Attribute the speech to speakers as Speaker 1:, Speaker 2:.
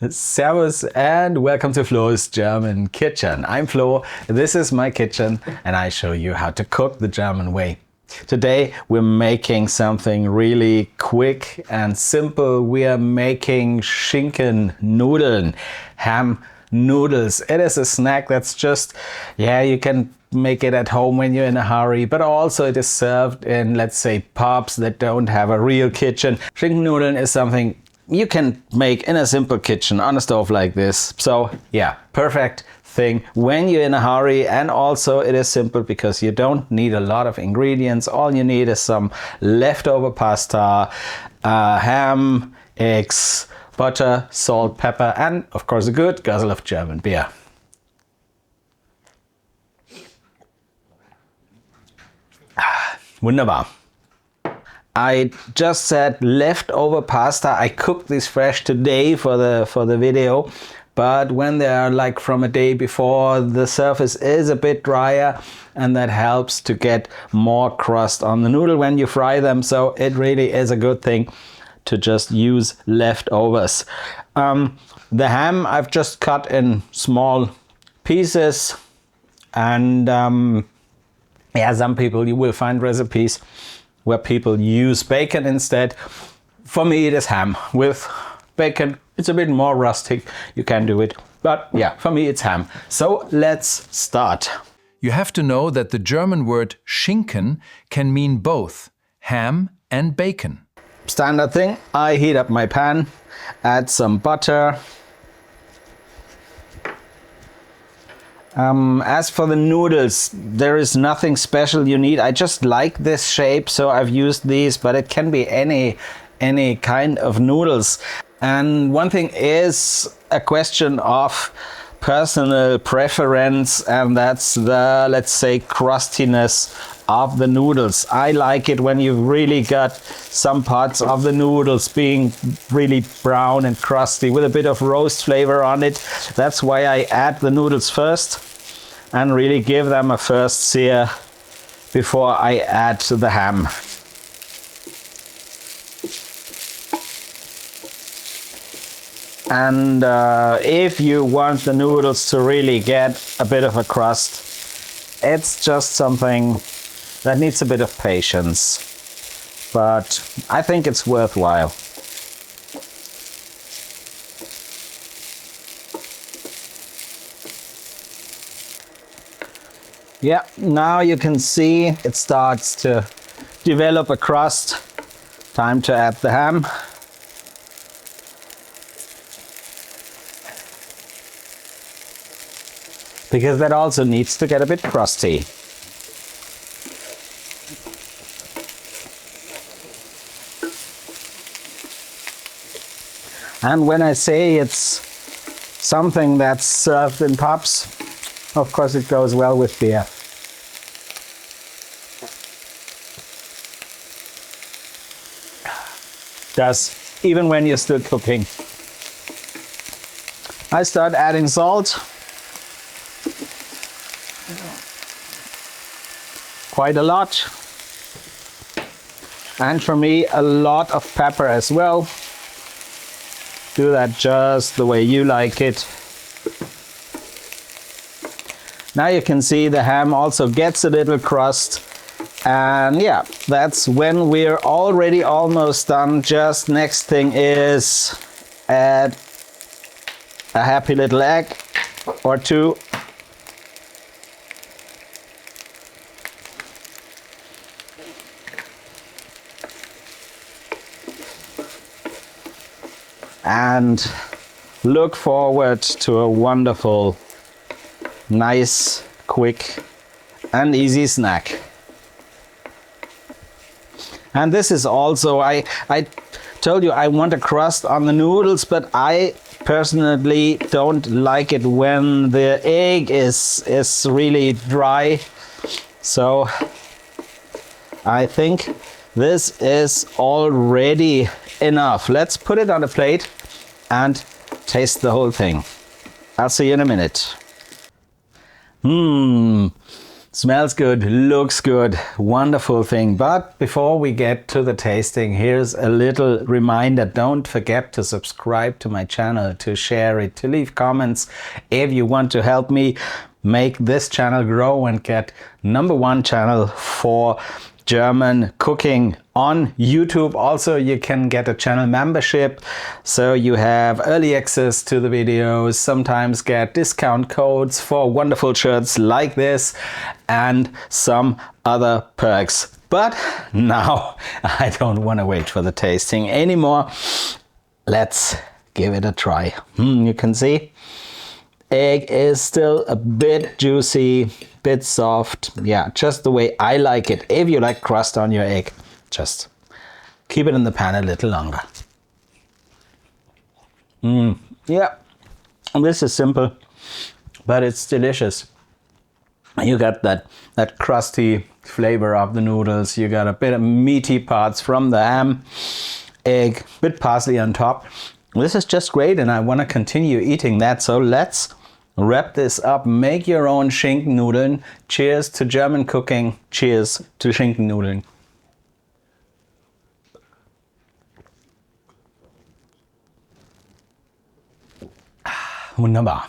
Speaker 1: Servus and welcome to Flo's German Kitchen. I'm Flo, this is my kitchen and I show you how to cook the German way. Today we're making something really quick and simple. We are making Schinkennudeln, ham noodles. It is a snack that's just, you can make it at home when you're in a hurry, but also it is served in, let's say, pubs that don't have a real kitchen. Schinkennudeln is something you can make in a simple kitchen on a stove like this. So yeah, perfect thing when you're in a hurry, and also it is simple because you don't need a lot of ingredients. All you need is some leftover pasta, ham, eggs, butter, salt, pepper, and of course a good guzzle of German beer. Wunderbar. I just said leftover pasta. I cooked this fresh today for the video, but when they are like from a day before, the surface is a bit drier and that helps to get more crust on the noodle when you fry them. So it really is a good thing to just use leftovers. The ham I've just cut in small pieces, and some people, you will find recipes where people use bacon instead. For me it is ham with bacon. It's a bit more rustic, you can do it, but yeah, for me it's ham. So let's start.
Speaker 2: You have to know that the German word Schinken can mean both ham and bacon.
Speaker 1: Standard thing, I heat up my pan, add some butter. As for the noodles, there is nothing special you need. I just like this shape, so I've used these, but it can be any kind of noodles. And one thing is a question of personal preference, and that's the, let's say, crustiness of the noodles. I like it when you've really got some parts of the noodles being really brown and crusty with a bit of roast flavor on it. That's why I add the noodles first and really give them a first sear before I add the ham. And if you want the noodles to really get a bit of a crust, it's just something that needs a bit of patience, but I think it's worthwhile. Yeah, now you can see it starts to develop a crust. Time to add the ham. Because that also needs to get a bit crusty. And when I say it's something that's served in pubs, of course it goes well with beer. Does, even when you're still cooking. I start adding salt. Quite a lot. And for me, a lot of pepper as well. Do that just the way you like it. Now you can see the ham also gets a little crust. And yeah, that's when we're already almost done. Just next thing is add a happy little egg or two. And look forward to a wonderful, nice, quick and easy snack. And this is also, I told you I want a crust on the noodles, but I personally don't like it when the egg is really dry. So I think this is already enough. Let's put it on a plate and taste the whole thing. I'll see you in a minute. Smells good, looks good, wonderful thing. But before we get to the tasting, here's a little reminder. Don't forget to subscribe to my channel, to share it, to leave comments if you want to help me make this channel grow and get #1 channel for German cooking on YouTube. Also, you can get a channel membership, so you have early access to the videos, sometimes get discount codes for wonderful shirts like this and some other perks. But now I don't want to wait for the tasting anymore. Let's give it a try. You can see egg is still a bit juicy, bit soft. Yeah, just the way I like it. If you like crust on your egg, just keep it in the pan a little longer. Yeah, this is simple, but it's delicious. You got that crusty flavor of the noodles. You got a bit of meaty parts from the ham, egg, bit parsley on top. This is just great, and I want to continue eating that. So let's wrap this up. Make your own Schinkennudeln. Cheers to German cooking. Cheers to Schinkennudeln. Wunderbar.